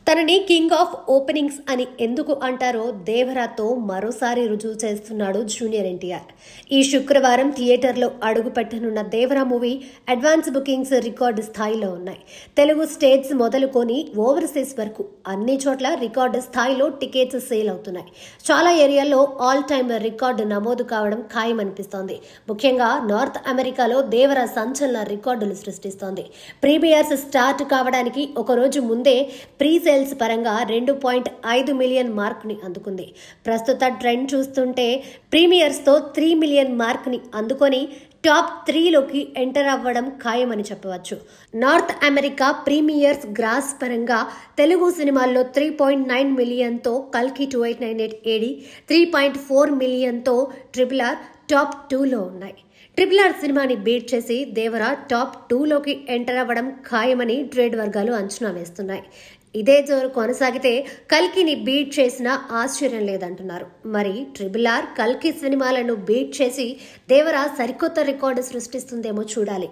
తనని king of openings అని ఎందుకు అంటారో దేవరాతో మరోసారి రుజువు చేస్తున్నాడు జూనియర్ ఎన్టీఆర్. ఈ శుక్రవారం థియేటర్లో అడుగుపెట్టనున్న Devara movie advance bookings record స్థాయిలో ఉన్నాయి. తెలుగు స్టేట్స్ మొదలుకొని ఓవర్సీస్ వరకు అన్ని చోట్ల రికార్డు స్థాయిలో టికెట్స్ సేల్ అవుతున్నాయి. చాలా ఏరియాల్లో ఆల్ టైమ్ రికార్డు నమోదు కావడం ఖాయమనిపిస్తోంది. ముఖ్యంగా నార్త్ అమెరికాలో దేవరా సంచలన రికార్డులు సృష్టిస్తోంది. ప్రీమియర్స్ స్టార్ట్ కావడానికి ఒకరోజు ముందే ప్రీ సేల్స్ పరంగా 2.5 మిలియన్ మార్క్ ని అందుకుంది. ప్రస్తుత ట్రెండ్ చూస్తుంటే ప్రీమియర్స్ తో 3 మిలియన్ మార్క్ ని అందుకొని టాప్ 3లోకి ఎంటర్ అవ్వడం ఖాయమని చెప్పవచ్చు. నార్త్ అమెరికా ప్రీమియర్స్ గ్రాస్ పరంగా తెలుగు సినిమాల్లో 3.9 మిలియన్తో కల్కి 2898 ఏడి, 3.4 మిలియన్తో RRR టాప్ 2లో ఉన్నాయి. RRR సినిమాని బీట్ చేసి దేవరా టాప్ 2లోకి ఎంటర్ అవ్వడం ఖాయమని ట్రేడ్ వర్గాలు అంచనా వేస్తున్నాయి. ఇదే జోరు కొనసాగితే కల్కిని బీట్ చేసినా ఆశ్చర్యం లేదంటున్నారు. మరి RRR కల్కి సినిమాలను బీట్ చేసి దేవరా సరికొత్త రికార్డు సృష్టిస్తుందేమో చూడాలి.